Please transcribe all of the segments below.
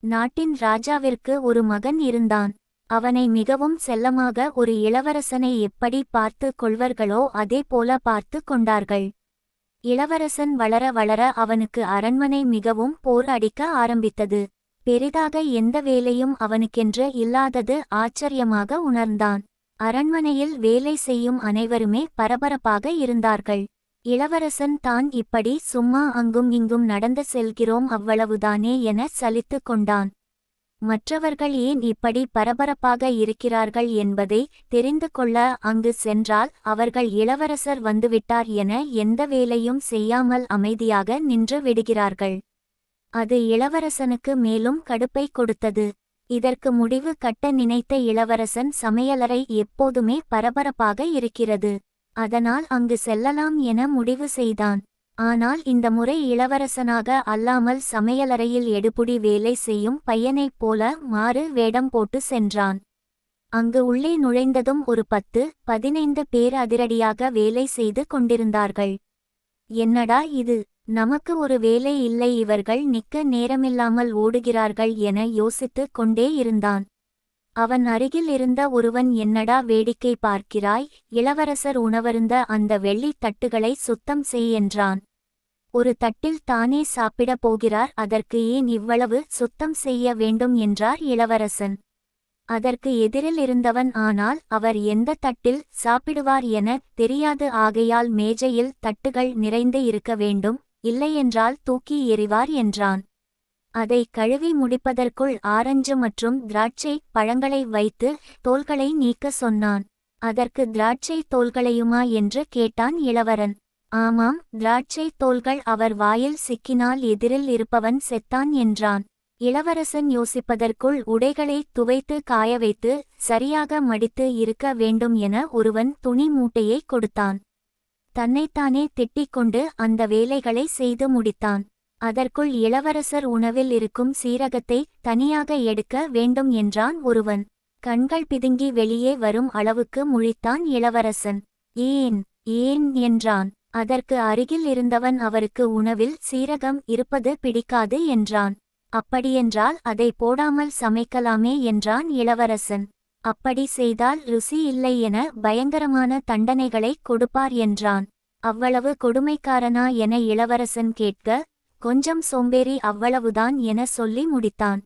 நாட்டின் ராஜாவிற்கு ஒரு மகன் இருந்தான். அவனை மிகவும் செல்லமாக ஒரு இளவரசனை எப்படி பார்த்து கொள்வர்களோ அதே போல பார்த்து கொண்டார்கள். இளவரசன் வளர வளர அவனுக்கு அரண்மனை மிகவும் போர் அடிக்க ஆரம்பித்தது. பெரிதாக எந்த வேலையும் அவனுக்கென்று இல்லாதது ஆச்சரியமாக உணர்ந்தான். அரண்மனையில் வேலை செய்யும் அனைவருமே பரபரப்பாக இருந்தார்கள். இளவரசன் தான் இப்படி சும்மா அங்கும் இங்கும் நடந்து செல்கிறோம் அவ்வளவுதானே என சலித்து கொண்டான். மற்றவர்கள் ஏன் இப்படி பரபரப்பாக இருக்கிறார்கள் என்பதை தெரிந்து கொள்ள அங்கு சென்றால் அவர்கள் இளவரசர் வந்துவிட்டார் என எந்த வேலையும் செய்யாமல் அமைதியாக நின்று விடுகிறார்கள். அது இளவரசனுக்கு மேலும் கடுப்பை கொடுத்தது. இதற்கு முடிவு கட்ட நினைத்த இளவரசன் சமையலறை எப்போதுமே பரபரப்பாக இருக்கிறது, அதனால் அங்கு செல்லலாம் என முடிவு செய்தான். ஆனால் இந்த முறை இளவரசனாக அல்லாமல் சமையலறையில் எடுபுடி வேலை செய்யும் பையனைப் போல மாறு வேடம் போட்டு சென்றான். அங்கு உள்ளே நுழைந்ததும் ஒரு 10-15 பேர் அதிரடியாக வேலை செய்து கொண்டிருந்தார்கள். என்னடா இது, நமக்கு ஒரு வேலை இல்லை, இவர்கள் நிற்க நேரமில்லாமல் ஓடுகிறார்கள் என யோசித்து கொண்டே இருந்தான். அவன் அருகில் இருந்த ஒருவன், என்னடா வேடிக்கை பார்க்கிறாய், இளவரசர் உணவருந்த அந்த வெள்ளித் தட்டுகளை சுத்தம் செய் என்றான். ஒரு தட்டில் தானே சாப்பிடப் போகிறார், அதற்கு ஏன் இவ்வளவு சுத்தம் செய்ய வேண்டும் என்றார் இளவரசன். அதற்கு எதிரில் இருந்தவன், ஆனால் அவர் எந்த தட்டில் சாப்பிடுவார் என தெரியாது, ஆகையால் மேஜையில் தட்டுகள் நிறைந்து இருக்க வேண்டும், இல்லையென்றால் தூக்கி எறிவார் என்றான். அதை கழுவி முடிப்பதற்குள் ஆரஞ்சு மற்றும் திராட்சை பழங்களை வைத்து தோல்களை நீக்க சொன்னான். அதற்கு திராட்சை தோல்களையுமா என்று கேட்டான் இளவரன். ஆமாம், திராட்சை தோல்கள். அவர் வாயில் சிக்கினால் எதிரில் இருப்பவன் செத்தான் என்றான். இளவரசன் யோசிப்பதற்குள் உடைகளை துவைத்து காய வைத்து சரியாக மடித்து இருக்க வேண்டும் என ஒருவன் துணி மூட்டையை கொடுத்தான். தன்னைத்தானே திட்டிக்கொண்டு அந்த வேலைகளை செய்து முடித்தான். அதற்குள் இளவரசர் உணவில் இருக்கும் சீரகத்தை தனியாக எடுக்க வேண்டும் என்றான் ஒருவன். கண்கள் பிதுங்கி வெளியே வரும் அளவுக்கு முழித்தான் இளவரசன். ஏன் ஏன் என்றான். அதற்கு அருகில் இருந்தவன், அவருக்கு உணவில் சீரகம் இருப்பது பிடிக்காது என்றான். அப்படியென்றால் அதை போடாமல் சமைக்கலாமே என்றான் இளவரசன். அப்படி செய்தால் ருசி இல்லை என பயங்கரமான தண்டனைகளை கொடுப்பார் என்றான். அவ்வளவு கொடுமைக்காரனா என இளவரசன் கேட்க, கொஞ்சம் சோம்பேறி அவ்வளவுதான் என சொல்லி முடித்தான்.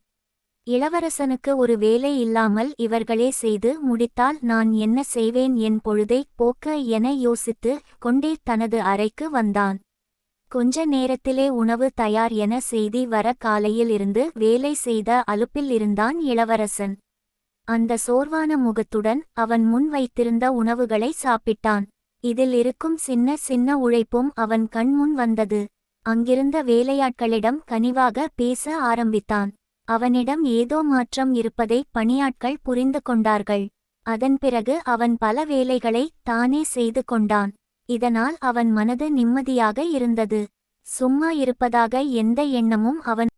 இளவரசனுக்கு ஒரு வேலை இல்லாமல் இவர்களே செய்து முடித்தால் நான் என்ன செய்வேன், என் பொழுதை போக்க என யோசித்து கொண்டே தனது அறைக்கு வந்தான். கொஞ்ச நேரத்திலே உணவு தயார் என செய்தி வர காலையில் இருந்து வேலை செய்த அலுப்பில் இருந்தான் இளவரசன். அந்த சோர்வான முகத்துடன் அவன் முன் வைத்திருந்த உணவுகளை சாப்பிட்டான். இதில் இருக்கும் சின்ன சின்ன உழைப்பும் அவன் கண் முன் வந்தது. அங்கிருந்த வேலையாட்களிடம் கனிவாக பேச ஆரம்பித்தான். அவனிடம் ஏதோ மாற்றம் இருப்பதை பணியாட்கள் புரிந்து கொண்டார்கள். அதன் பிறகு அவன் பல வேலைகளை தானே செய்து கொண்டான். இதனால் அவன் மனது நிம்மதியாக இருந்தது. சும்மா இருப்பதாக எந்த எண்ணமும் அவன்